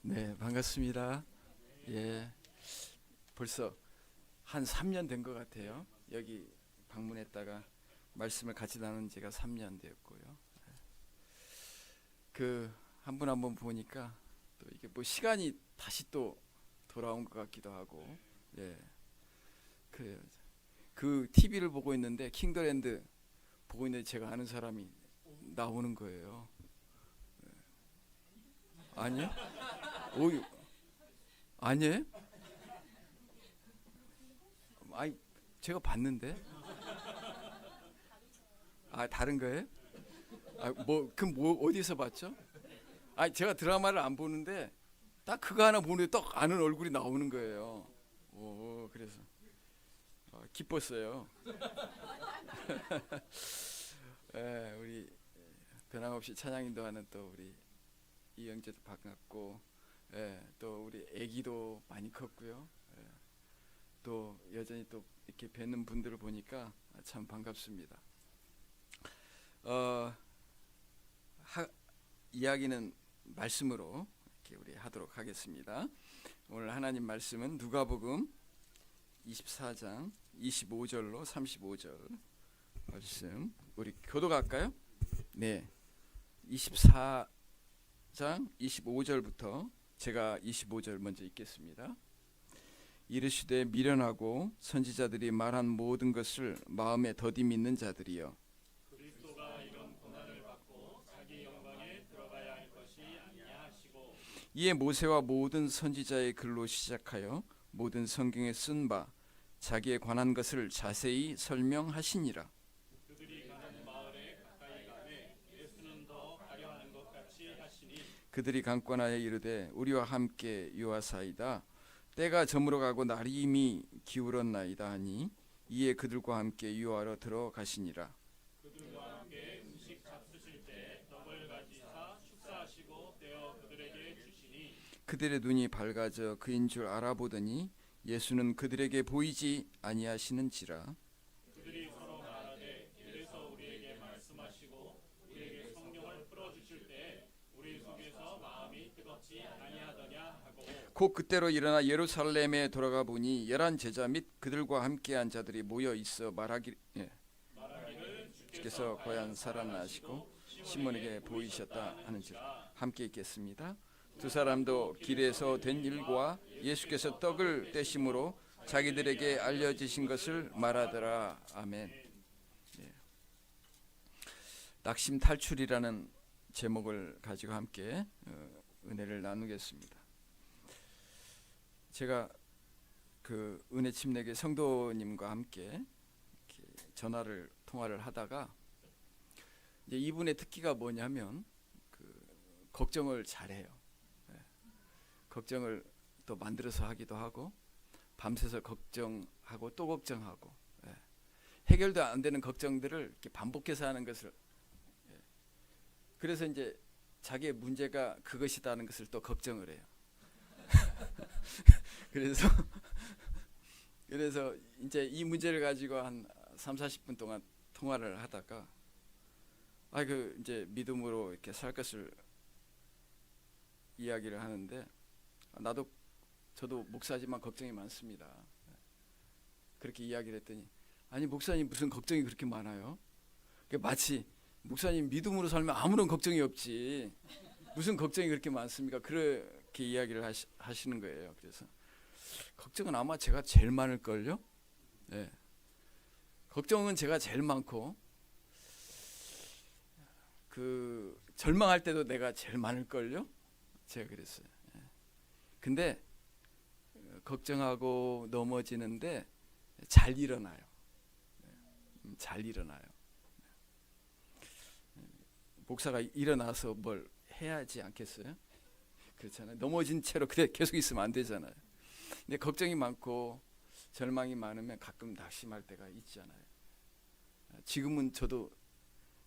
네, 반갑습니다. 예, 벌써 한 3년 된 것 같아요. 여기 방문했다가 말씀을 같이 나눈 지가 3년 되었고요. 그 한 분 한 분 보니까 또 이게 뭐 시간이 다시 또 돌아온 것 같기도 하고, 예, 그래요. 그 TV를 보고 있는데 킹더랜드 보고 있는데 제가 아는 사람이 나오는 거예요. 아니요? 오, 아니에요? 아니, 제가 봤는데. 아, 다른 거예요? 아, 그럼 어디서 봤죠? 아, 제가 드라마를 안 보는데 딱 그거 하나 보는데 딱 아는 얼굴이 나오는 거예요. 오, 그래서 기뻤어요. 예, 우리 변함없이 찬양 인도하는 또 우리 이영재도 반갑고, 예, 또 우리 아기도 많이 컸고요. 예, 또 여전히 또 이렇게 뵙는 분들을 보니까 참 반갑습니다. 어, 하, 이야기는 말씀으로 이렇게 우리 하도록 하겠습니다. 오늘 하나님 말씀은 누가복음 24장 25절로 35절 말씀. 우리 교도할까요? 네. 24장 25절부터 제가 25절 먼저 읽겠습니다. 이르시되 미련하고 선지자들이 말한 모든 것을 마음에 더디 믿는 자들이여, 그리스도가 이런 고난을 받고 자기 영광에 들어가야 할 것이 아니냐 하시고, 이에 모세와 모든 선지자의 글로 시작하여 모든 성경에 쓴 바 자기에 관한 것을 자세히 설명하시니라. 그들이 가는 마을에 가까이 가매 예수는 더 가려하는 것 같이 하시니, 그들이 강권하여 이르되 우리와 함께 유하사이다. 때가 저물어 가고 날이 이미 기울었나이다 하니, 이에 그들과 함께 유하러 들어가시니라. 그들과 함께 음식 잡수실 때 떡을 가지사 축사하시고 떼어 그들에게 주시니, 그들의 눈이 밝아져 그인 줄 알아보더니 예수는 그들에게 보이지 아니하시는지라. 그들이 서로 말하되 이래서 우리에게 말씀하시고 우리에게 성령을 풀어주실 때 우리 속에서 마음이 뜨겁지 아니하더냐 하고, 곧 그때로 일어나 예루살렘에 돌아가 보니 11 제자 및 그들과 함께한 자들이 모여 있어 말하기를, 말하기를 주께서 고향 살아나시고 시몬에게 보이셨다 하는지라. 함께 읽겠습니다. 두 사람도 길에서 된 일과 예수께서 떡을 떼심으로 자기들에게 알려지신 것을 말하더라. 아멘. 예. 낙심 탈출이라는 제목을 가지고 함께 은혜를 나누겠습니다. 제가 그 은혜 침례교 성도님과 함께 이렇게 통화를 하다가 이제 이분의 특기가 뭐냐면 걱정을 잘해요. 예. 걱정을 또 만들어서 하기도 하고 밤새서 걱정하고 또 걱정하고, 예. 해결도 안 되는 걱정들을 이렇게 반복해서 하는 것을, 예. 그래서 이제 자기의 문제가 그것이다는 것을 또 걱정을 해요. 그래서 그래서 이제 이 문제를 가지고 한 3, 40분 동안 통화를 하다가 이제 믿음으로 이렇게 살 것을 이야기를 하는데, 저도 목사지만 걱정이 많습니다. 그렇게 이야기를 했더니, 아니 목사님 무슨 걱정이 그렇게 많아요? 마치 목사님 믿음으로 살면 아무런 걱정이 없지 무슨 걱정이 그렇게 많습니까? 그렇게 이야기를 하시는 거예요. 그래서 걱정은 아마 제가 제일 많을걸요. 네. 걱정은 제가 제일 많고 절망할 때도 내가 제일 많을걸요. 제가 그랬어요. 예. 근데 걱정하고 넘어지는데 잘 일어나요. 잘 일어나요. 목사가 일어나서 뭘 해야지 않겠어요? 그렇잖아요. 넘어진 채로 그래 계속 있으면 안 되잖아요. 근데 걱정이 많고 절망이 많으면 가끔 낙심할 때가 있잖아요. 저도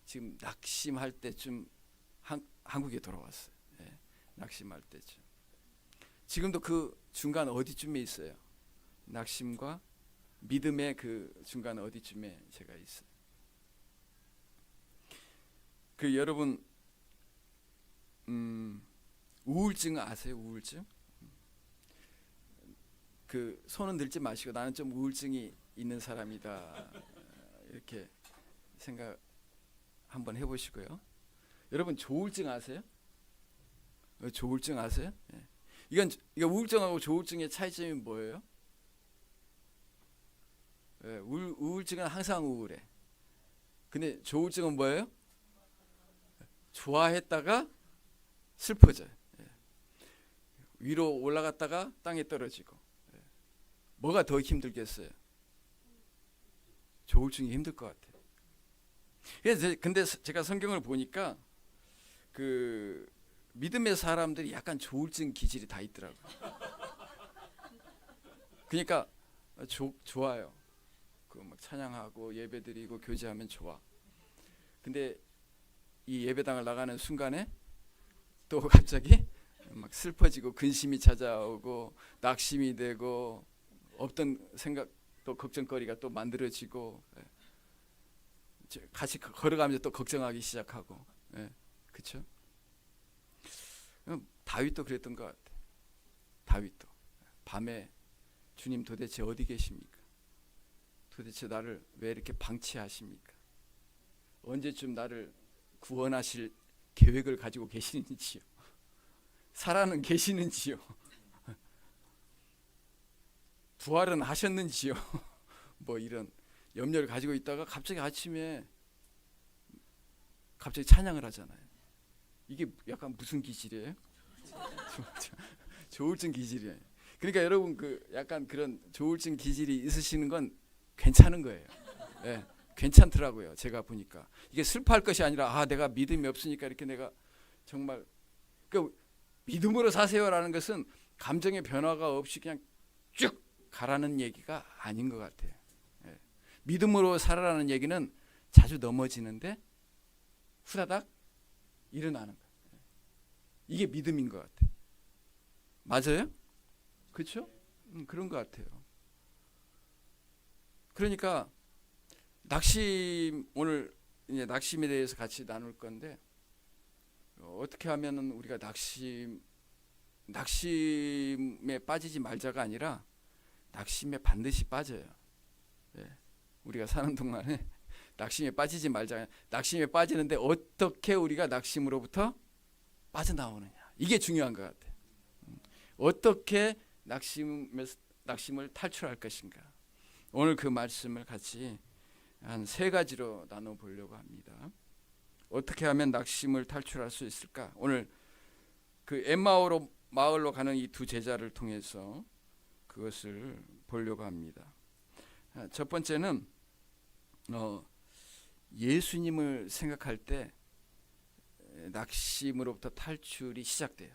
지금 낙심할 때쯤 한국에 돌아왔어요. 예, 낙심할 때쯤. 지금도 그 중간 어디쯤에 있어요. 낙심과 믿음의 그 중간 어디쯤에 제가 있어요. 여러분 우울증 아세요? 우울증? 그 손은 들지 마시고 나는 좀 우울증이 있는 사람이다 이렇게 생각 한번 해보시고요. 여러분 조울증 아세요? 조울증 아세요? 예. 이거 우울증하고 조울증의 차이점이 뭐예요? 예, 우울증은 항상 우울해. 근데 조울증은 뭐예요? 좋아했다가 슬퍼져요. 예. 위로 올라갔다가 땅에 떨어지고. 예. 뭐가 더 힘들겠어요? 조울증이 힘들 것 같아요. 근데 제가 성경을 보니까 그 믿음의 사람들이 약간 조울증 기질이 다 있더라고요. 그러니까 좋아요. 그 막 찬양하고 예배드리고 교제하면 좋아. 근데 이 예배당을 나가는 순간에 또 갑자기 막 슬퍼지고 근심이 찾아오고 낙심이 되고 없던 생각 또 걱정거리가 또 만들어지고 같이 걸어가면서 또 걱정하기 시작하고 그렇죠? 다윗도 그랬던 것 같아. 다윗도 밤에 주님 도대체 어디 계십니까? 도대체 나를 왜 이렇게 방치하십니까? 언제쯤 나를 구원하실 계획을 가지고 계시는지요? 살아는 계시는지요? 부활은 하셨는지요? 뭐 이런 염려를 가지고 있다가 갑자기 아침에 갑자기 찬양을 하잖아요. 이게 약간 무슨 기질이에요? 조울증 기질이에요. 그러니까 여러분 그 약간 그런 조울증 기질이 있으시는 건 괜찮은 거예요. 예, 괜찮더라고요. 제가 보니까 이게 슬퍼할 것이 아니라 내가 믿음이 없으니까 이렇게 내가 정말 그 믿음으로 사세요라는 것은 감정의 변화가 없이 그냥 쭉 가라는 얘기가 아닌 것 같아요. 예. 믿음으로 살아라는 얘기는 자주 넘어지는데 후다닥 일어나는 거예요. 이게 믿음인 것 같아요. 맞아요? 그렇죠? 그런 것 같아요. 그러니까 오늘 이제 낙심에 대해서 같이 나눌 건데 어떻게 하면은 우리가 낙심에 빠지지 말자가 아니라 낙심에 반드시 빠져요. 예. 우리가 사는 동안에 낙심에 빠지지 말자. 낙심에 빠지는데 어떻게 우리가 낙심으로부터 빠져나오느냐. 이게 중요한 것 같아요. 어떻게 낙심을 탈출할 것인가. 오늘 그 말씀을 같이 한 3가지로 나눠보려고 합니다. 어떻게 하면 낙심을 탈출할 수 있을까? 오늘 그 엠마오 마을로 가는 이 2 제자를 통해서 그것을 보려고 합니다. 첫 번째는 예수님을 생각할 때 낙심으로부터 탈출이 시작돼요.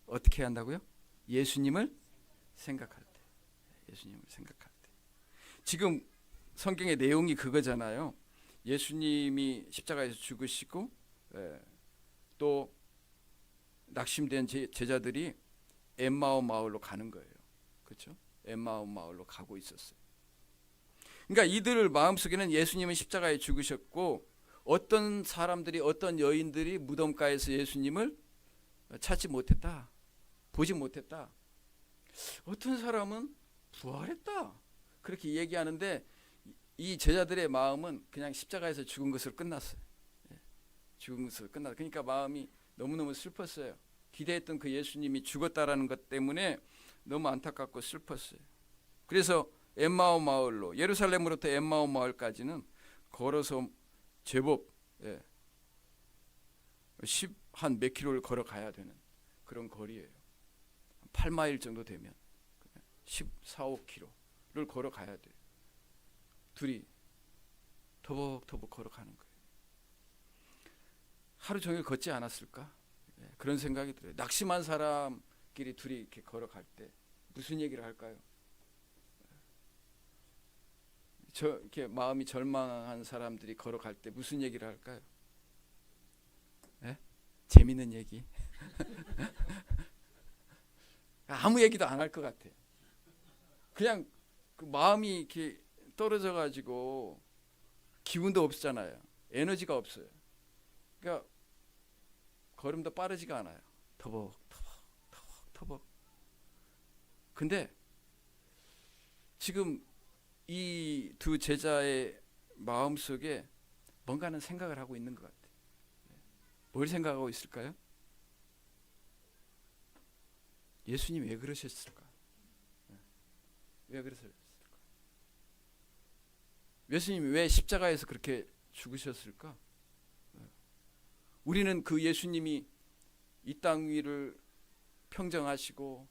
어떻게 한다고요? 예수님을 생각할 때. 예수님을 생각할 때. 지금 성경의 내용이 그거잖아요. 예수님이 십자가에서 죽으시고 또 낙심된 제자들이 엠마오 마을로 가는 거예요. 그렇죠? 엠마오 마을로 가고 있었어요. 그러니까 이들 마음속에는 예수님은 십자가에 죽으셨고 어떤 사람들이 어떤 여인들이 무덤가에서 예수님을 찾지 못했다. 보지 못했다. 어떤 사람은 부활했다. 그렇게 얘기하는데 이 제자들의 마음은 그냥 십자가에서 죽은 것으로 끝났어요. 죽은 것으로 끝났어요. 그러니까 마음이 너무너무 슬펐어요. 기대했던 그 예수님이 죽었다라는 것 때문에 너무 안타깝고 슬펐어요. 그래서 엠마오 마을로 예루살렘으로부터 엠마오 마을까지는 걸어서 제법 한 몇 킬로를 걸어가야 되는 그런 거리예요. 8마일 정도 되면 14, 15킬로를 걸어가야 돼요. 둘이 터벅터벅 걸어가는 거예요. 하루 종일 걷지 않았을까? 그런 생각이 들어요. 낙심한 사람끼리 둘이 이렇게 걸어갈 때 무슨 얘기를 할까요? 이렇게 마음이 절망한 사람들이 걸어갈 때 무슨 얘기를 할까요? 재밌는 얘기. 아무 얘기도 안 할 것 같아. 그냥 그 마음이 이렇게 떨어져 가지고 기운도 없잖아요. 에너지가 없어요. 그러니까 걸음도 빠르지가 않아요. 터벅. 근데 지금 이 두 제자의 마음속에 뭔가는 생각을 하고 있는 것 같아요. 뭘 생각하고 있을까요? 예수님이 왜 그러셨을까? 왜 그러셨을까? 예수님이 왜 십자가에서 그렇게 죽으셨을까? 우리는 그 예수님이 이 땅 위를 평정하시고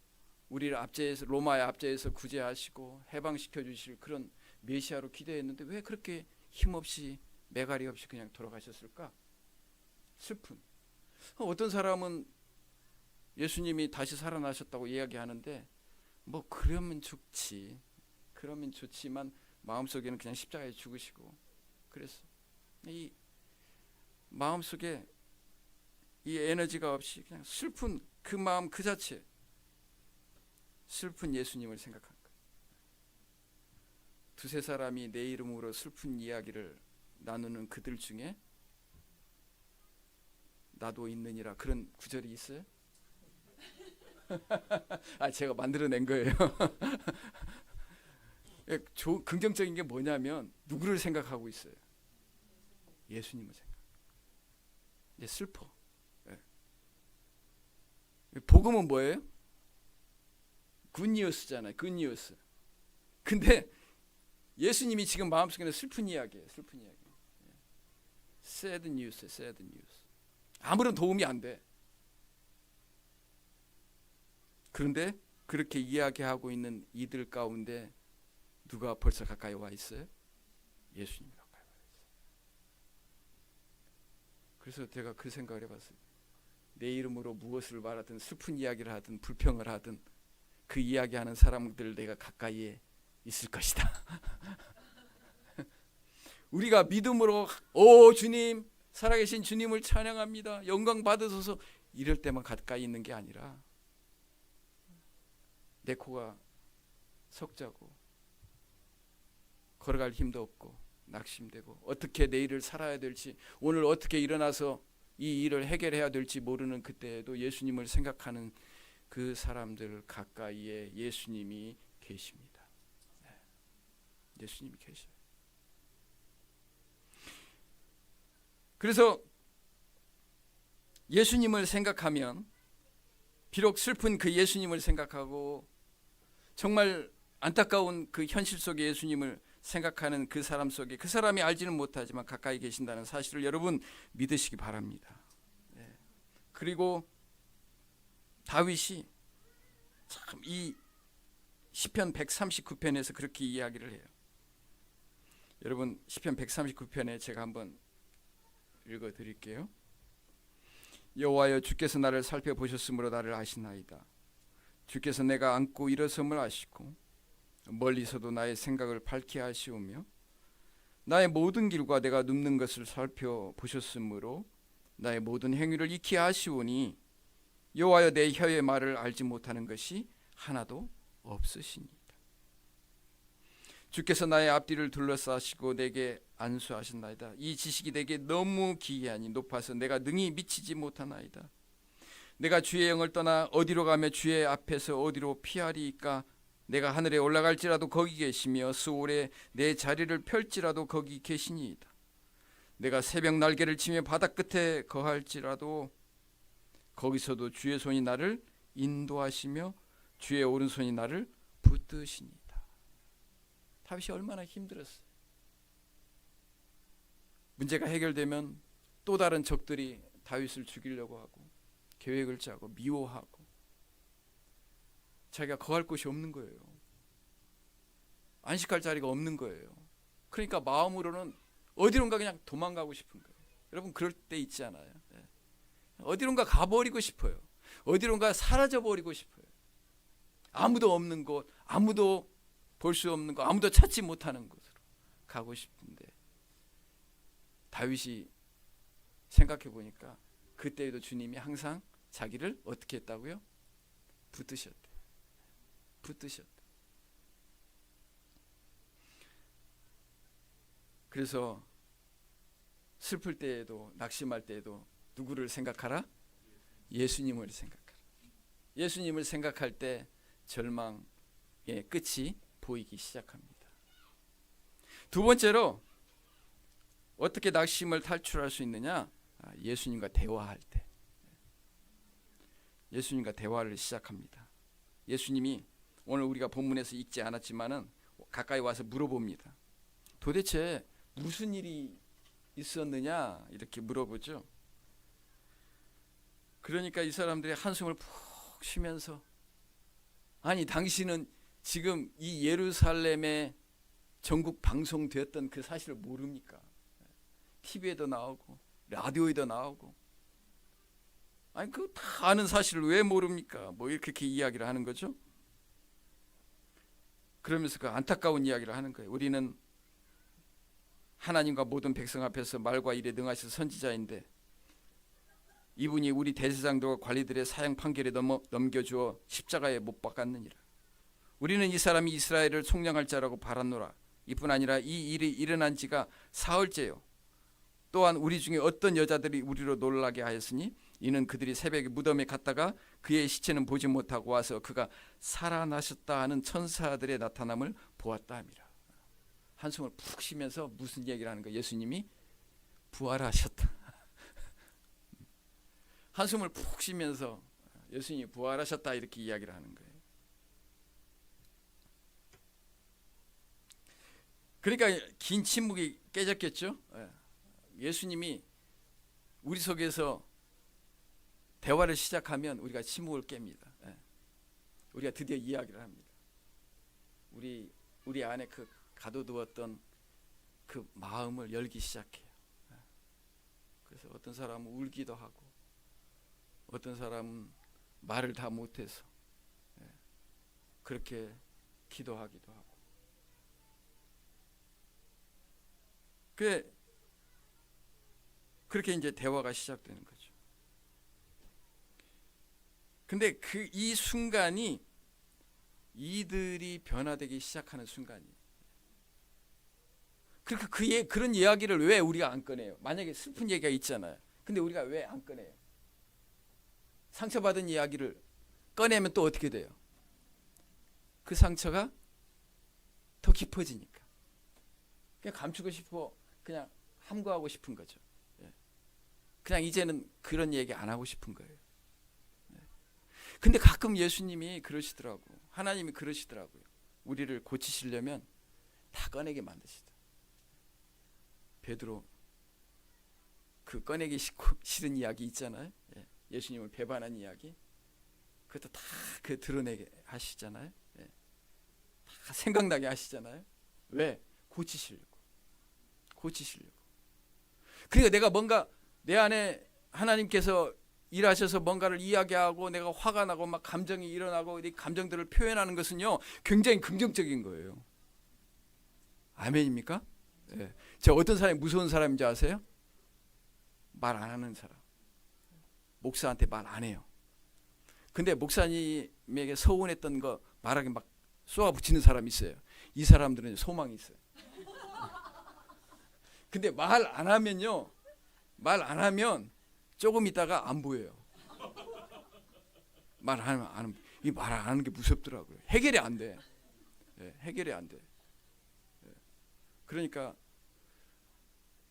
우리를 압제해서 로마의 압제에서 구제하시고 해방시켜 주실 그런 메시아로 기대했는데 왜 그렇게 힘없이 매가리 없이 그냥 돌아가셨을까? 슬픈. 어떤 사람은 예수님이 다시 살아나셨다고 이야기하는데 뭐 그러면 좋지만 마음속에는 그냥 십자가에 죽으시고 그래서 이 마음속에 이 에너지가 없이 그냥 슬픈 그 마음 그 자체 슬픈 예수님을 생각한 거예요. 두세 사람이 내 이름으로 슬픈 이야기를 나누는 그들 중에 나도 있느니라 그런 구절이 있어요? 제가 만들어낸 거예요. 긍정적인 게 뭐냐면 누구를 생각하고 있어요? 예수님을 생각. 이제 슬퍼. 복음은 뭐예요? 굿뉴스잖아요. 굿뉴스. 근데 예수님이 지금 마음속에는 슬픈 이야기예요. 슬픈 이야기. sad news. 아무런 도움이 안 돼. 그런데 그렇게 이야기하고 있는 이들 가운데 누가 벌써 가까이 와 있어요? 예수님이 가까이 와 있어요. 그래서 제가 그 생각을 해봤어요. 내 이름으로 무엇을 말하든 슬픈 이야기를 하든 불평을 하든 그 이야기하는 사람들 내가 가까이에 있을 것이다. 우리가 믿음으로 오 주님 살아계신 주님을 찬양합니다. 영광 받으소서 이럴 때만 가까이 있는 게 아니라 내 코가 석자고 걸어갈 힘도 없고 낙심되고 어떻게 내일을 살아야 될지 오늘 어떻게 일어나서 이 일을 해결해야 될지 모르는 그때에도 예수님을 생각하는 그 사람들 가까이에 예수님이 계십니다. 예수님이 계셔요. 그래서 예수님을 생각하면 비록 슬픈 그 예수님을 생각하고 정말 안타까운 그 현실 속의 예수님을 생각하는 그 사람 속에 그 사람이 알지는 못하지만 가까이 계신다는 사실을 여러분 믿으시기 바랍니다. 그리고 다윗이 참 이 시편 139편에서 그렇게 이야기를 해요. 여러분 시편 139편에 제가 한번 읽어 드릴게요. 여호와여 주께서 나를 살펴보셨으므로 나를 아시나이다. 주께서 내가 앉고 일어섬을 아시고 멀리서도 나의 생각을 밝히 아시오며 나의 모든 길과 내가 눕는 것을 살펴보셨으므로 나의 모든 행위를 익히 아시오니 여호와여 내 혀의 말을 알지 못하는 것이 하나도 없으시니이다. 주께서 나의 앞뒤를 둘러싸시고 내게 안수하셨나이다. 이 지식이 내게 너무 기이하니 높아서 내가 능히 미치지 못하나이다. 내가 주의 영을 떠나 어디로 가며 주의 앞에서 어디로 피하리이까. 내가 하늘에 올라갈지라도 거기 계시며 수월에 내 자리를 펼지라도 거기 계시니이다. 내가 새벽 날개를 치며 바다 끝에 거할지라도 거기서도 주의 손이 나를 인도하시며 주의 오른손이 나를 붙드시니이다. 다윗이 얼마나 힘들었어요. 문제가 해결되면 또 다른 적들이 다윗을 죽이려고 하고 계획을 짜고 미워하고 자기가 거할 곳이 없는 거예요. 안식할 자리가 없는 거예요. 그러니까 마음으로는 어디론가 그냥 도망가고 싶은 거예요. 여러분 그럴 때 있지 않아요? 어디론가 가버리고 싶어요. 어디론가 사라져버리고 싶어요. 아무도 없는 곳, 아무도 볼 수 없는 곳, 아무도 찾지 못하는 곳으로 가고 싶은데 다윗이 생각해 보니까 그때에도 주님이 항상 자기를 어떻게 했다고요? 붙드셨대. 그래서 슬플 때에도 낙심할 때에도 누구를 생각하라? 예수님을 생각하라. 예수님을 생각할 때 절망의 끝이 보이기 시작합니다. 두 번째로 어떻게 낙심을 탈출할 수 있느냐? 예수님과 대화할 때. 예수님과 대화를 시작합니다. 예수님이 오늘 우리가 본문에서 읽지 않았지만은 가까이 와서 물어봅니다. 도대체 무슨 일이 있었느냐? 이렇게 물어보죠. 그러니까 이 사람들이 한숨을 푹 쉬면서, 아니 당신은 지금 이 예루살렘에 전국 방송되었던 그 사실을 모릅니까? TV에도 나오고 라디오에도 나오고, 아니 그 다 아는 사실을 왜 모릅니까? 뭐 이렇게 이야기를 하는 거죠. 그러면서 그 안타까운 이야기를 하는 거예요. 우리는 하나님과 모든 백성 앞에서 말과 일에 능하신 선지자인데 이분이 우리 대제사장들과 관리들의 사형 판결에 넘겨주어 십자가에 못 박았느니라. 우리는 이 사람이 이스라엘을 속량할 자라고 바랐노라. 이뿐 아니라 이 일이 일어난 지가 사흘째요. 또한 우리 중에 어떤 여자들이 우리로 놀라게 하였으니 이는 그들이 새벽에 무덤에 갔다가 그의 시체는 보지 못하고 와서 그가 살아나셨다 하는 천사들의 나타남을 보았다 함이라. 한숨을 푹 쉬면서 무슨 얘기를 하는 거예요? 예수님이 부활하셨다. 한숨을 푹 쉬면서 예수님이 부활하셨다 이렇게 이야기를 하는 거예요. 그러니까 긴 침묵이 깨졌겠죠. 예수님이 우리 속에서 대화를 시작하면 우리가 침묵을 깹니다. 우리가 드디어 이야기를 합니다. 우리 안에 그 가둬두었던 그 마음을 열기 시작해요. 그래서 어떤 사람은 울기도 하고 어떤 사람은 말을 다 못해서 그렇게 기도하기도 하고. 그렇게 이제 대화가 시작되는 거죠. 근데 이 순간이 이들이 변화되기 시작하는 순간이에요. 그러니까 그런 이야기를 왜 우리가 안 꺼내요? 만약에 슬픈 얘기가 있잖아요. 근데 우리가 왜 안 꺼내요? 상처받은 이야기를 꺼내면 또 어떻게 돼요? 그 상처가 더 깊어지니까. 그냥 감추고 싶어, 그냥 함구하고 싶은 거죠. 그냥 이제는 그런 얘기 안 하고 싶은 거예요. 근데 가끔 예수님이 그러시더라고. 하나님이 그러시더라고요. 우리를 고치시려면 다 꺼내게 만드시다. 베드로 그 꺼내기 싫은 이야기 있잖아요. 예수님을 배반한 이야기. 그것도 다 그 드러내게 하시잖아요. 다 생각나게 하시잖아요. 왜? 고치시려고. 그러니까 내가 뭔가 내 안에 하나님께서 일하셔서 뭔가를 이야기하고 내가 화가 나고 막 감정이 일어나고 이 감정들을 표현하는 것은요 굉장히 긍정적인 거예요. 아멘입니까? 저 어떤 사람이 무서운 사람인지 아세요? 말 안 하는 사람. 목사한테 말 안 해요. 근데 목사님에게 서운했던 거 말하기 막 쏘아붙이는 사람이 있어요. 이 사람들은 소망이 있어요. 근데 말 안 하면요, 말 안 하면 조금 있다가 안 보여요. 말 안 하면 이 말 안 하는 게 무섭더라고요. 해결이 안 돼. 해결이 안 돼. 그러니까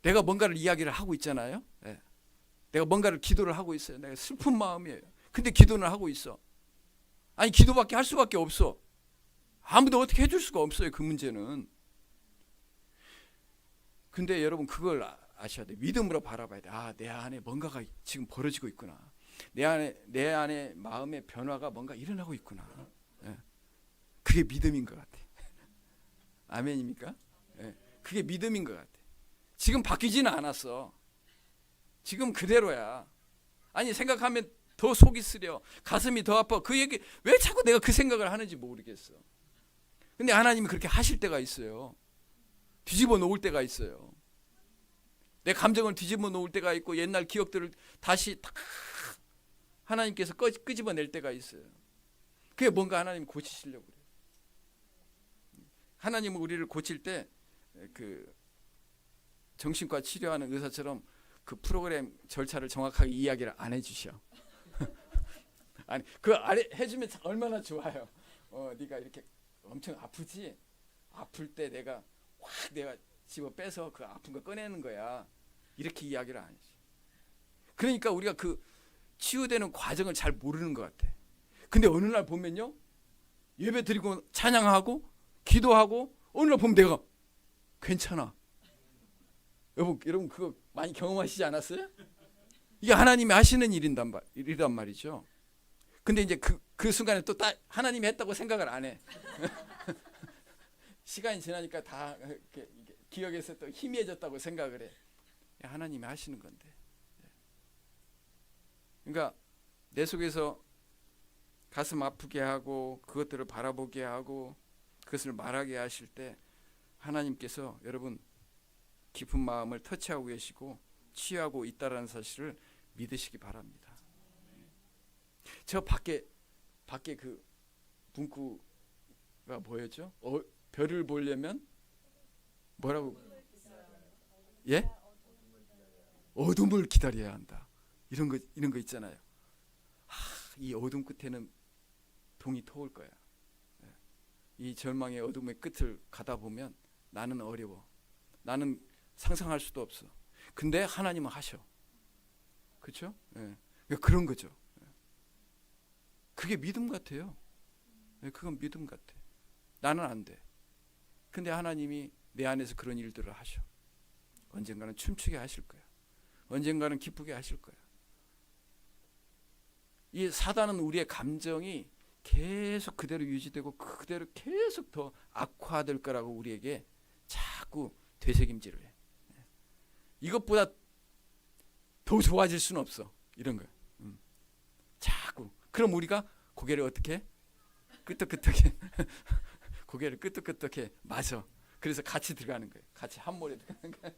내가 뭔가를 이야기를 하고 있잖아요. 내가 뭔가를 기도를 하고 있어요. 내가 슬픈 마음이에요. 근데 기도는 하고 있어. 아니 기도밖에 할 수밖에 없어. 아무도 어떻게 해줄 수가 없어요. 그 문제는. 근데 여러분 그걸 아셔야 돼. 믿음으로 바라봐야 돼. 아, 내 안에 뭔가가 지금 벌어지고 있구나. 내 안에 마음의 변화가 뭔가 일어나고 있구나. 그게 믿음인 것 같아. 아멘입니까? 그게 믿음인 것 같아. 지금 바뀌지는 않았어. 지금 그대로야. 아니 생각하면 더 속이 쓰려. 가슴이 더 아파. 그 얘기 왜 자꾸 내가 그 생각을 하는지 모르겠어. 근데 하나님이 그렇게 하실 때가 있어요. 뒤집어 놓을 때가 있어요. 내 감정을 뒤집어 놓을 때가 있고 옛날 기억들을 다시 다 하나님께서 끄집어낼 때가 있어요. 그게 뭔가 하나님 고치시려고 그래요. 하나님은 우리를 고칠 때 그 정신과 치료하는 의사처럼 그 프로그램 절차를 정확하게 이야기를 안 해주셔. 아니 그 아래 해주면 얼마나 좋아요. 네가 이렇게 엄청 아프지? 아플 때 내가 집어 빼서 그 아픈 거 꺼내는 거야. 이렇게 이야기를 안 해줘. 그러니까 우리가 그 치유되는 과정을 잘 모르는 것 같아. 근데 어느 날 보면요, 예배 드리고 찬양하고 기도하고 어느 날 보면 내가 괜찮아. 여러분 그거 많이 경험하시지 않았어요? 이게 하나님이 하시는 일이란 말이죠. 근데 이제 그 순간에 또 하나님이 했다고 생각을 안 해. 시간이 지나니까 다 이렇게 기억에서 또 희미해졌다고 생각을 해. 하나님이 하시는 건데. 그러니까 내 속에서 가슴 아프게 하고 그것들을 바라보게 하고 그것을 말하게 하실 때 하나님께서 여러분 깊은 마음을 터치하고 계시고 치유하고 있다라는 사실을 믿으시기 바랍니다. 저 밖에 그 문구가 뭐였죠? 별을 보려면 뭐라고? 예? 어둠을 기다려야 한다. 이런 거 있잖아요. 이 어둠 끝에는 동이 터올 거야. 이 절망의 어둠의 끝을 가다 보면 나는 어려워. 나는 상상할 수도 없어. 근데 하나님은 하셔. 그렇죠? 예. 그러니까 그런 거죠. 그게 믿음 같아요. 그건 믿음 같아. 나는 안 돼. 근데 하나님이 내 안에서 그런 일들을 하셔. 언젠가는 춤추게 하실 거야. 언젠가는 기쁘게 하실 거야. 이 사단은 우리의 감정이 계속 그대로 유지되고 그대로 계속 더 악화될 거라고 우리에게 자꾸 되새김질을 해. 이것보다 더 좋아질 수는 없어. 이런 거야. 자꾸. 그럼 우리가 고개를 어떻게 해? 끄덕끄덕해. 고개를 끄덕끄덕해. 맞아. 그래서 같이 들어가는 거예요. 같이 한 몰에 들어가는 거예요.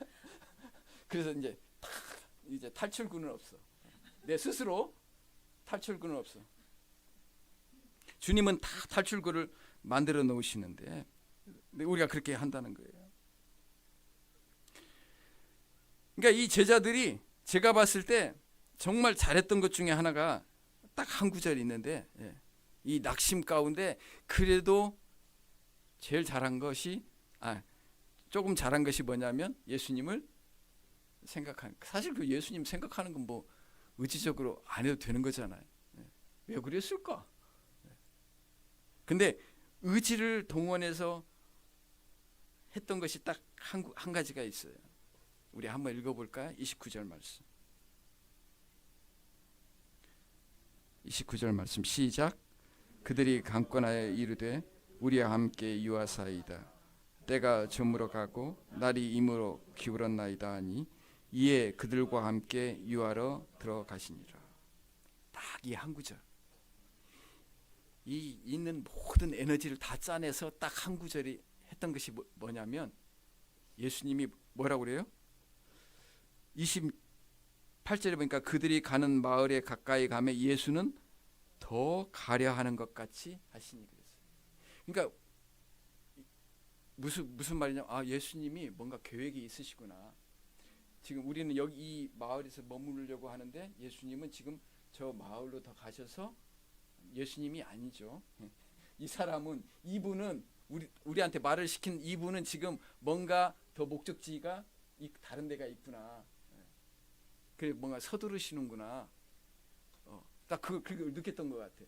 그래서 이제 탈출구는 없어. 내 스스로 탈출구는 없어. 주님은 다 탈출구를 만들어 놓으시는데 우리가 그렇게 한다는 거예요. 그러니까 이 제자들이 제가 봤을 때 정말 잘했던 것 중에 하나가 딱 한 구절이 있는데, 이 낙심 가운데 그래도 제일 잘한 것이 조금 잘한 것이 뭐냐면 예수님을 생각하는. 사실 그 예수님 생각하는 건 뭐 의지적으로 안 해도 되는 거잖아요. 왜 그랬을까? 근데 의지를 동원해서 했던 것이 딱 한 가지가 있어요. 우리 한번 읽어볼까요? 29절 말씀. 29절 말씀 시작. 그들이 강권하여 이르되 우리와 함께 유하사이다. 때가 저물어 가고 날이 이므로 기울었나이다 하니 이에 그들과 함께 유하러 들어가시니라. 딱 이 한 구절. 이 있는 모든 에너지를 다 짜내서 딱 한 구절이 했던 것이 뭐냐면 예수님이 뭐라고 그래요? 28절에 보니까 그들이 가는 마을에 가까이 가면 예수는 더 가려 하는 것 같이 하시니 그랬어요. 그러니까 무슨 말이냐? 예수님이 뭔가 계획이 있으시구나. 지금 우리는 여기 이 마을에서 머무르려고 하는데 예수님은 지금 저 마을로 더 가셔서 예수님이 아니죠. 이 사람은 이분은 우리한테 말을 시킨 이분은 지금 뭔가 더 목적지가 다른 데가 있구나. 그래 뭔가 서두르시는구나. 딱 그걸 느꼈던 것 같아.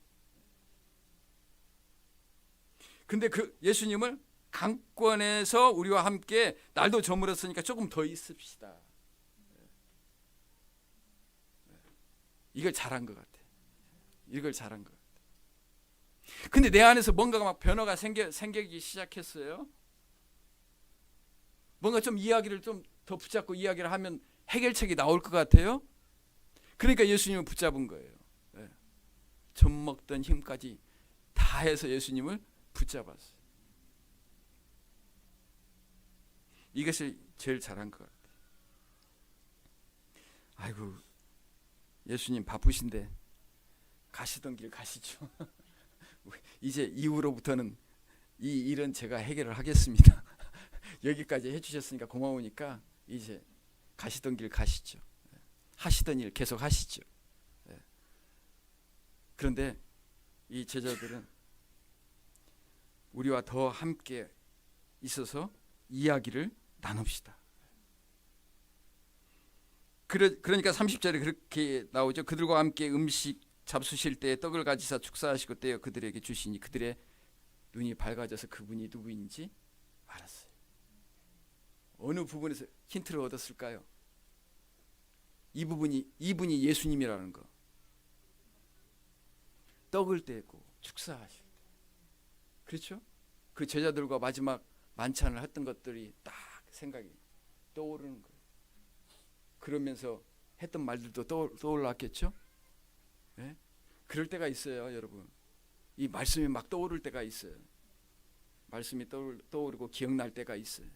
근데 그 예수님을 강권에서 우리와 함께 날도 저물었으니까 조금 더 있읍시다. 이걸 잘한 것 같아. 이걸 잘한 것 같아. 근데 내 안에서 뭔가가 막 변화가 생기기 시작했어요. 뭔가 좀 이야기를 좀 더 붙잡고 이야기를 하면 해결책이 나올 것 같아요. 그러니까 예수님을 붙잡은 거예요. 젖먹던 힘까지 다 해서 예수님을 붙잡았어요. 이것이 제일 잘한 것 같아요. 아이고 예수님 바쁘신데 가시던 길 가시죠. 이제 이후로부터는 이 일은 제가 해결을 하겠습니다. 여기까지 해주셨으니까 고마우니까 이제 가시던 길 가시죠. 하시던 일 계속 하시죠. 그런데 이 제자들은 우리와 더 함께 있어서 이야기를 나눕시다. 그러니까 30절에 그렇게 나오죠. 그들과 함께 음식 잡수실 때 떡을 가지사 축사하시고 떼어 그들에게 주시니 그들의 눈이 밝아져서 그분이 누구인지 알았어요. 어느 부분에서 힌트를 얻었을까요? 이분이 예수님이라는 거. 떡을 떼고 축사하실 때, 그렇죠? 그 제자들과 마지막 만찬을 했던 것들이 딱 생각이 떠오르는 거예요. 그러면서 했던 말들도 떠올랐겠죠? 네? 그럴 때가 있어요, 여러분. 이 말씀이 막 떠오를 때가 있어요. 말씀이 떠오르고 기억날 때가 있어요.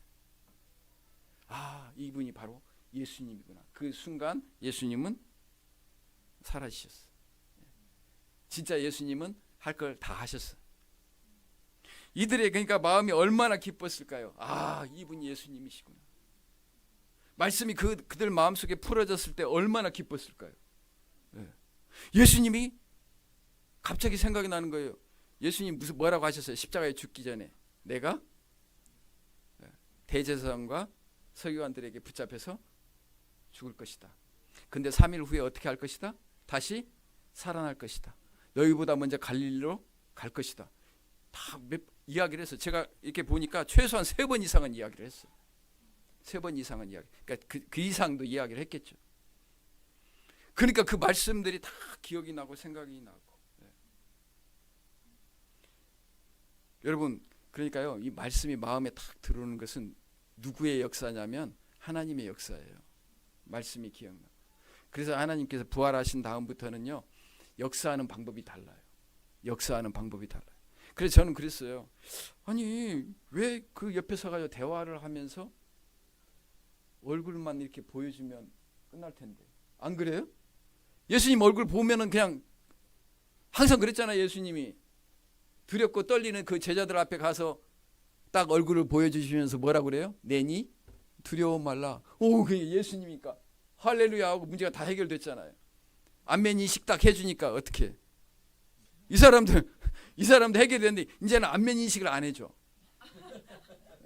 아, 이분이 바로 예수님이구나. 그 순간 예수님은 살아지셨어요. 진짜 예수님은 할 걸 다 하셨어요. 이들의 그러니까 마음이 얼마나 기뻤을까요? 아, 이분이 예수님이시구나. 말씀이 그들 마음속에 풀어졌을 때 얼마나 기뻤을까요? 예수님이 갑자기 생각이 나는 거예요. 예수님 뭐라고 하셨어요? 십자가에 죽기 전에 내가 대제사장과 서기관들에게 붙잡혀서 죽을 것이다. 근데 3일 후에 어떻게 할 것이다? 다시 살아날 것이다. 너희보다 먼저 갈릴리로 갈 것이다. 다 이야기를 했어요. 제가 이렇게 보니까 최소한 3번 이상은 이야기를 했어요. 3번 이상은 이야기. 그러니까 그 이상도 이야기를 했겠죠. 그러니까 그 말씀들이 다 기억이 나고 생각이 나고. 여러분, 그러니까요, 이 말씀이 마음에 탁 들어오는 것은 누구의 역사냐면 하나님의 역사예요. 말씀이 기억나. 그래서 하나님께서 부활하신 다음부터는요, 역사하는 방법이 달라요. 역사하는 방법이 달라요. 그래서 저는 그랬어요. 아니, 왜 그 옆에 서가지고 대화를 하면서 얼굴만 이렇게 보여주면 끝날 텐데. 안 그래요? 예수님 얼굴 보면은 그냥 항상 그랬잖아요. 예수님이 두렵고 떨리는 그 제자들 앞에 가서 딱 얼굴을 보여주시면서 뭐라고 그래요? 내니 두려워 말라. 오, 그게 예수님이니까 할렐루야 하고 문제가 다 해결됐잖아요. 안면 인식 딱 해주니까 어떻게? 이 사람도 해결됐는데 이제는 안면 인식을 안 해줘.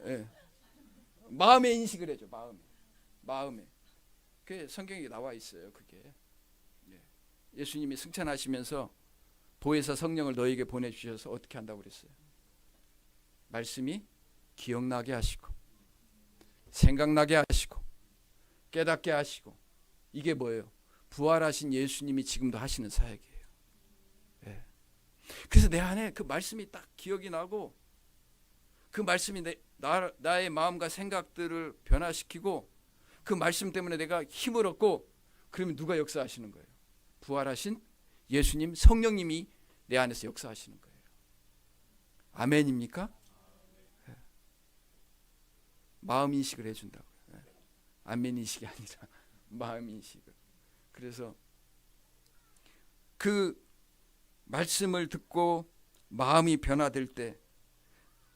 예. 마음의 인식을 해줘. 마음에. 그게 성경에 나와 있어요. 그게. 예수님이 승천하시면서 보혜사 성령을 너에게 보내주셔서 어떻게 한다고 그랬어요? 말씀이 기억나게 하시고 생각나게 하시고 깨닫게 하시고. 이게 뭐예요? 부활하신 예수님이 지금도 하시는 사역이에요. 그래서 내 안에 그 말씀이 딱 기억이 나고 그 말씀이 나의 마음과 생각들을 변화시키고 그 말씀 때문에 내가 힘을 얻고, 그러면 누가 역사하시는 거예요? 부활하신 예수님, 성령님이 내 안에서 역사하시는 거예요. 아멘입니까? 마음 인식을 해준다고요. 안면 인식이 아니라 마음 인식을. 그래서 그 말씀을 듣고 마음이 변화될 때,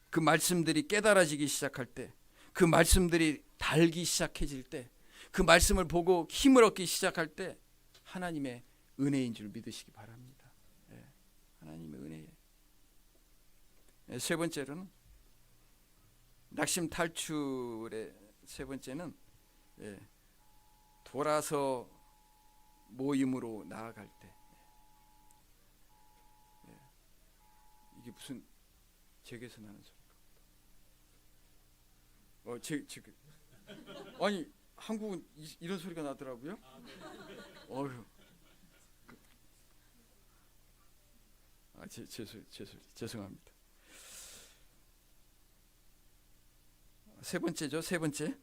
그 말씀들이 깨달아지기 시작할 때, 그 말씀들이 달기 시작해질 때, 그 말씀을 보고 힘을 얻기 시작할 때 하나님의 은혜인 줄 믿으시기 바랍니다. 하나님의 은혜예요. 세 번째로는 낙심 탈출의 세 번째는 돌아서 모임으로 나아갈 때. 이게 무슨 제게서 나는 소리가? 아니 한국은 이런 소리가 나더라고요. 어휴. 죄송합니다. 세 번째죠. 세 번째.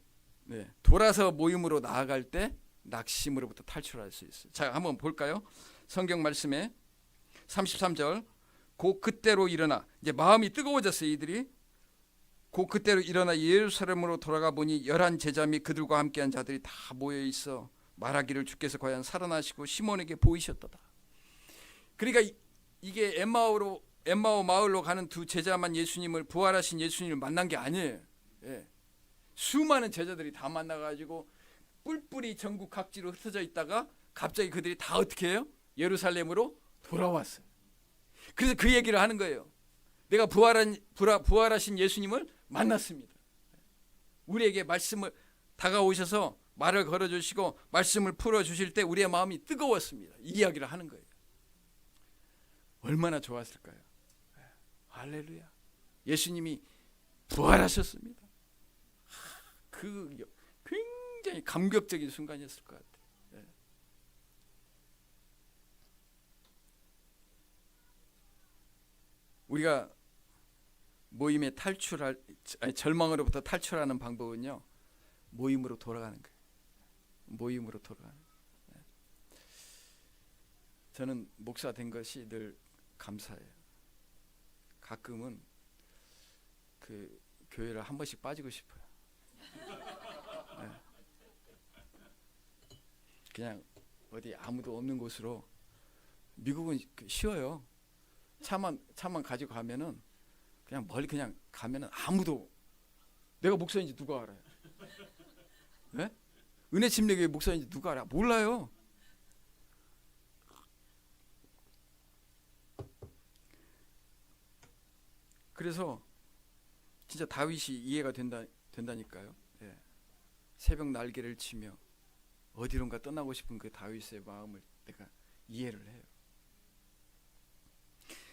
돌아서 모임으로 나아갈 때 낙심으로부터 탈출할 수 있어요. 자, 한번 볼까요? 성경 말씀에 33절. 곧 그때로 일어나, 이제 마음이 뜨거워졌어요. 이들이 곧 그때로 일어나 예루살렘으로 돌아가 보니 11 제자 및 그들과 함께한 자들이 다 모여 있어 말하기를 주께서 과연 살아나시고 시몬에게 보이셨도다. 그러니까 이게 엠마오 마을로 가는 두 제자만 예수님을, 부활하신 예수님을 만난 게 아니에요. 수많은 제자들이 다 만나가지고 뿔뿔이 전국 각지로 흩어져 있다가 갑자기 그들이 다 어떻게 해요? 예루살렘으로 돌아왔어요. 그래서 그 얘기를 하는 거예요. 내가 부활하신 예수님을 만났습니다. 우리에게 말씀을 다가오셔서 말을 걸어주시고 말씀을 풀어주실 때 우리의 마음이 뜨거웠습니다. 이 이야기를 하는 거예요. 얼마나 좋았을까요? 할렐루야. 예수님이 부활하셨습니다. 그 굉장히 감격적인 순간이었을 것 같아요. 우리가 모임에 절망으로부터 탈출하는 방법은요, 모임으로 돌아가는 거예요. 모임으로 돌아가는 거예요. 저는 목사 된 것이 늘 감사해요. 가끔은 그 교회를 한 번씩 빠지고 싶어요. 그냥 어디 아무도 없는 곳으로. 미국은 쉬워요. 차만 가지고 가면은 그냥 멀리 그냥 가면은 아무도, 내가 목사인지 누가 알아요? 네? 은혜 침례교회 목사인지 누가 알아? 몰라요. 그래서 진짜 다윗이 이해가 된다니까요. 예. 새벽 날개를 치며 어디론가 떠나고 싶은 그 다윗의 마음을 내가 이해를 해요.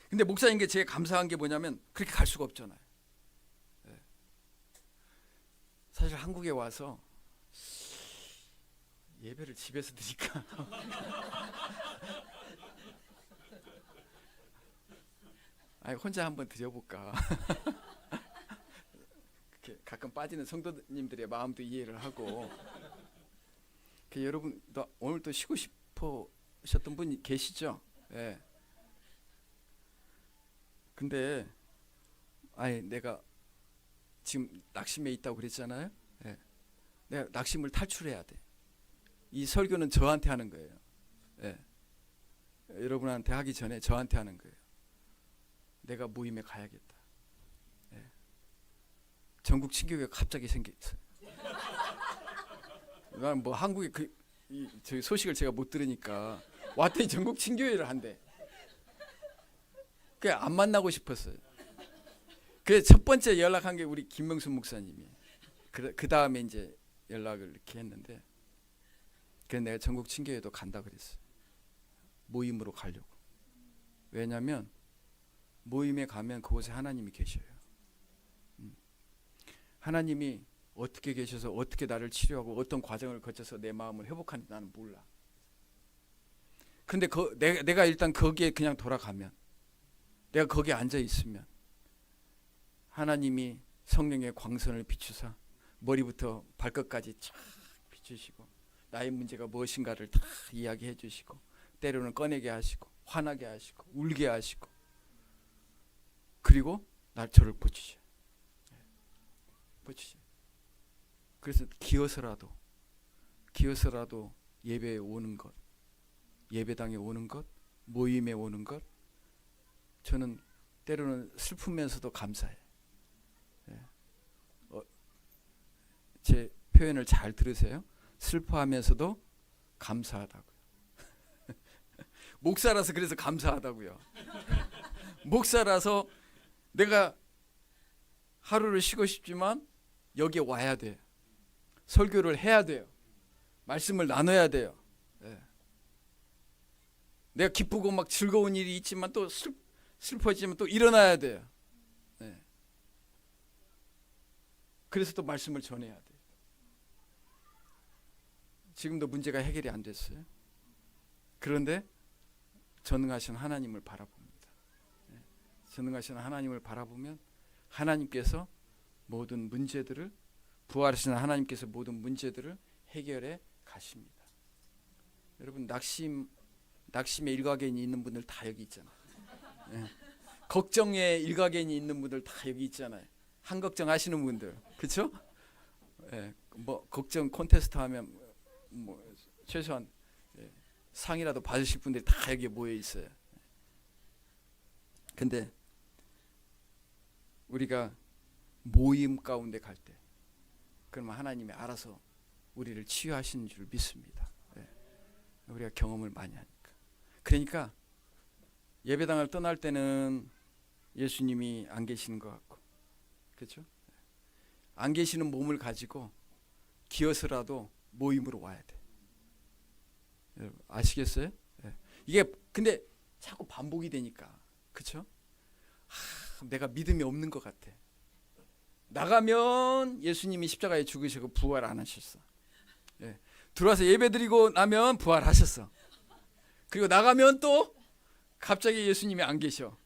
근데 목사님께 제가 감사한 게 뭐냐면 그렇게 갈 수가 없잖아요. 예. 사실 한국에 와서 예배를 집에서 드니까 아니 혼자 한번 드려볼까. 가끔 빠지는 성도님들의 마음도 이해를 하고. 여러분 오늘 또 쉬고 싶으셨던 분 계시죠? 예. 근데 내가 지금 낙심에 있다고 그랬잖아요. 예. 내가 낙심을 탈출해야 돼. 이 설교는 저한테 하는 거예요. 예. 여러분한테 하기 전에 저한테 하는 거예요. 내가 모임에 가야겠다. 예. 전국 친교회가 갑자기 생겼어요. 난 뭐 한국에 저희 소식을 제가 못 들으니까 왔더니 전국 친교회를 한대. 그 안 만나고 싶었어요. 그 첫 번째 연락한 게 우리 김명순 목사님이. 그 다음에 이제 연락을 이렇게 했는데, 그래서 내가 전국 친교회도 간다 그랬어요. 모임으로 가려고. 왜냐하면 모임에 가면 그곳에 하나님이 계셔요. 하나님이 어떻게 계셔서 어떻게 나를 치료하고 어떤 과정을 거쳐서 내 마음을 회복하는지 나는 몰라. 근데 내가 일단 거기에 그냥 돌아가면, 내가 거기에 앉아 있으면 하나님이 성령의 광선을 비추사 머리부터 발끝까지 쫙 비추시고 나의 문제가 무엇인가를 다 이야기해 주시고, 때로는 꺼내게 하시고 화나게 하시고 울게 하시고, 그리고 저를 고치셔. 그래서 기어서라도 예배에 오는 것, 예배당에 오는 것, 모임에 오는 것, 저는 때로는 슬프면서도 감사해. 제 표현을 잘 들으세요. 슬퍼하면서도 감사하다고요. 목사라서 그래서 감사하다고요. 목사라서 내가 하루를 쉬고 싶지만 여기에 와야 돼. 설교를 해야 돼요. 말씀을 나눠야 돼요. 내가 기쁘고 막 즐거운 일이 있지만 또 슬퍼지면 또 일어나야 돼요. 그래서 또 말씀을 전해야 돼요. 지금도 문제가 해결이 안 됐어요. 그런데 전능하신 하나님을 바라봅니다. 전능하신 하나님을 바라보면 하나님께서 모든 문제들을, 부활하신 하나님께서 모든 문제들을 해결해 가십니다. 여러분 낙심의 일가견이 있는 분들 다 여기 있잖아요. 걱정의 일가견이 있는 분들 다 여기 있잖아요. 한 걱정 하시는 분들, 그렇죠? 뭐 걱정 콘테스트 하면 뭐 최소한 상이라도 받으실 분들이 다 여기 모여 있어요. 근데 우리가 모임 가운데 갈 때, 그러면 하나님이 알아서 우리를 치유하시는 줄 믿습니다. 우리가 경험을 많이 하니까. 그러니까 예배당을 떠날 때는 예수님이 안 계시는 것 같고, 그렇죠? 안 계시는 몸을 가지고 기어서라도 모임으로 와야 돼. 여러분 아시겠어요? 이게 근데 자꾸 반복이 되니까, 그렇죠? 내가 믿음이 없는 것 같아. 나가면 예수님이 십자가에 죽으시고 부활 안 하셨어. 들어와서 예배드리고 나면 부활하셨어. 그리고 나가면 또 갑자기 예수님이 안 계셔.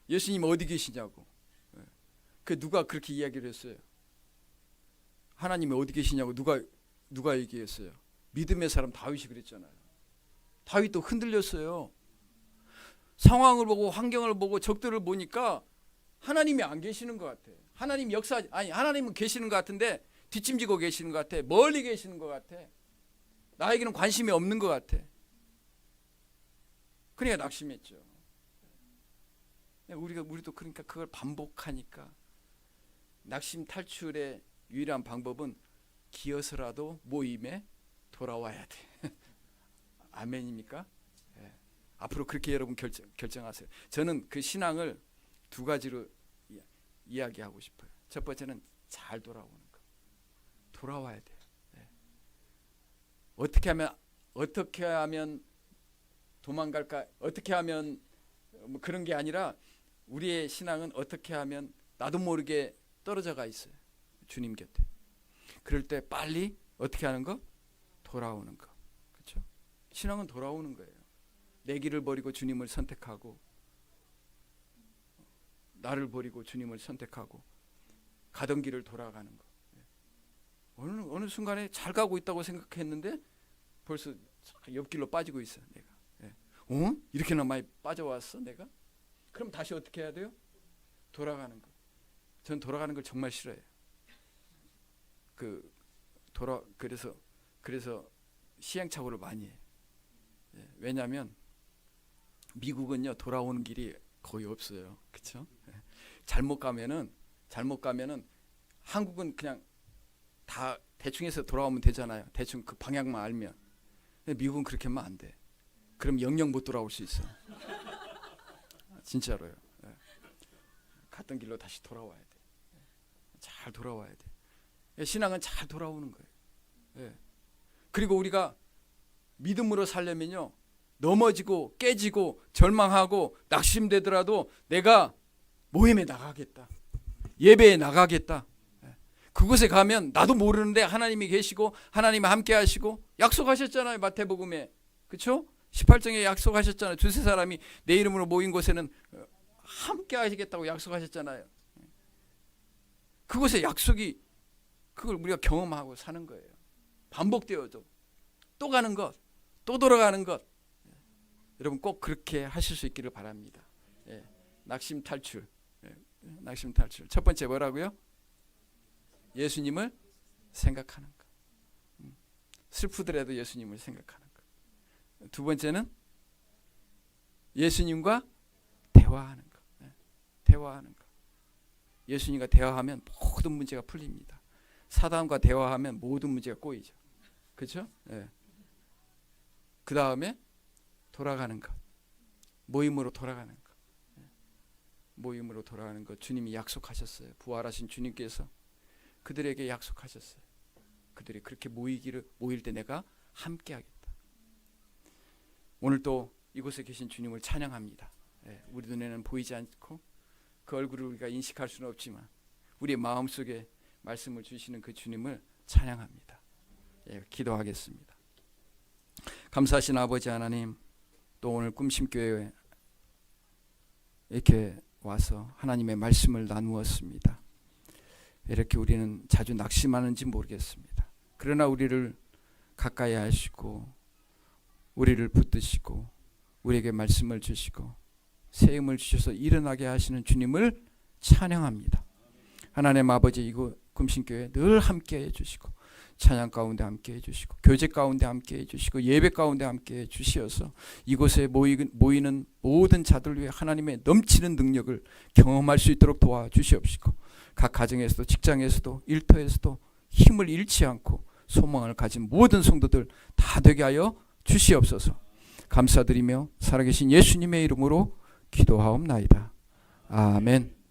예수님 어디 계시냐고. 그 누가 그렇게 이야기를 했어요? 하나님이 어디 계시냐고 누가 얘기했어요? 믿음의 사람 다윗이 그랬잖아요. 다윗도 흔들렸어요. 상황을 보고 환경을 보고 적들을 보니까 하나님이 안 계시는 것 같아. 하나님 하나님은 계시는 것 같은데 뒷짐지고 계시는 것 같아. 멀리 계시는 것 같아. 나에게는 관심이 없는 것 같아. 그러니까 낙심했죠. 우리도 그러니까 그걸 반복하니까 낙심 탈출의 유일한 방법은 기어서라도 모임에 돌아와야 돼. 아멘입니까? 앞으로 그렇게 여러분 결정하세요. 저는 그 신앙을 두 가지로 이야기하고 싶어요. 첫 번째는 잘 돌아오는 거. 돌아와야 돼요. 어떻게 하면 도망갈까? 어떻게 하면 뭐 그런 게 아니라 우리의 신앙은 어떻게 하면 나도 모르게 떨어져가 있어요. 주님 곁에. 그럴 때 빨리 어떻게 하는 거? 돌아오는 거. 그렇죠? 신앙은 돌아오는 거예요. 내 길을 버리고 주님을 선택하고, 나를 버리고 주님을 선택하고 가던 길을 돌아가는 거. 어느 순간에 잘 가고 있다고 생각했는데 벌써 옆길로 빠지고 있어 내가. 이렇게나 많이 빠져왔어 내가? 그럼 다시 어떻게 해야 돼요? 돌아가는 거. 전 돌아가는 걸 정말 싫어해요. 그래서 시행착오를 많이 해. 왜냐하면 미국은요 돌아오는 길이 거의 없어요. 그렇죠? 잘못 가면은 한국은 그냥 다 대충 해서 돌아오면 되잖아요. 대충 그 방향만 알면. 근데 미국은 그렇게 하면 안 돼. 그럼 영영 못 돌아올 수 있어. 진짜로요. 갔던 길로 다시 돌아와야 돼. 잘 돌아와야 돼. 신앙은 잘 돌아오는 거예요. 그리고 우리가 믿음으로 살려면요, 넘어지고 깨지고 절망하고 낙심되더라도 내가 모임에 나가겠다, 예배에 나가겠다. 그곳에 가면 나도 모르는데 하나님이 계시고 하나님이 함께 하시고 약속하셨잖아요. 마태복음에. 그렇죠? 18장에 약속하셨잖아요. 두세 사람이 내 이름으로 모인 곳에는 함께 하시겠다고 약속하셨잖아요. 그곳의 약속이, 그걸 우리가 경험하고 사는 거예요. 반복되어도 또 가는 것, 또 돌아가는 것. 여러분 꼭 그렇게 하실 수 있기를 바랍니다. 낙심 탈출. 낙심 탈출. 첫 번째 뭐라고요? 예수님을 생각하는 것. 슬프더라도 예수님을 생각하는 것. 두 번째는 예수님과 대화하는 것. 대화하는 것. 예수님과 대화하면 모든 문제가 풀립니다. 사단과 대화하면 모든 문제가 꼬이죠. 그렇죠? 그 다음에 돌아가는 것. 모임으로 돌아가는 것. 모임으로 돌아가는 것. 주님이 약속하셨어요. 부활하신 주님께서 그들에게 약속하셨어요. 그들이 그렇게 모일 때 내가 함께 하겠다. 오늘 또 이곳에 계신 주님을 찬양합니다. 우리 눈에는 보이지 않고 그 얼굴을 우리가 인식할 수는 없지만 우리의 마음속에 말씀을 주시는 그 주님을 찬양합니다. 기도하겠습니다. 감사하신 아버지 하나님, 또 오늘 꿈심교회에 이렇게 와서 하나님의 말씀을 나누었습니다. 이렇게 우리는 자주 낙심하는지 모르겠습니다. 그러나 우리를 가까이 하시고 우리를 붙드시고 우리에게 말씀을 주시고 새 힘을 주셔서 일어나게 하시는 주님을 찬양합니다. 하나님 아버지, 이곳 금신교회 늘 함께 해주시고 찬양 가운데 함께 해주시고 교제 가운데 함께 해주시고 예배 가운데 함께 해주시어서 이곳에 모이는 모든 자들 위해 하나님의 넘치는 능력을 경험할 수 있도록 도와주시옵시고 각 가정에서도 직장에서도 일터에서도 힘을 잃지 않고 소망을 가진 모든 성도들 다 되게 하여 주시옵소서. 감사드리며 살아계신 예수님의 이름으로 기도하옵나이다. 아멘.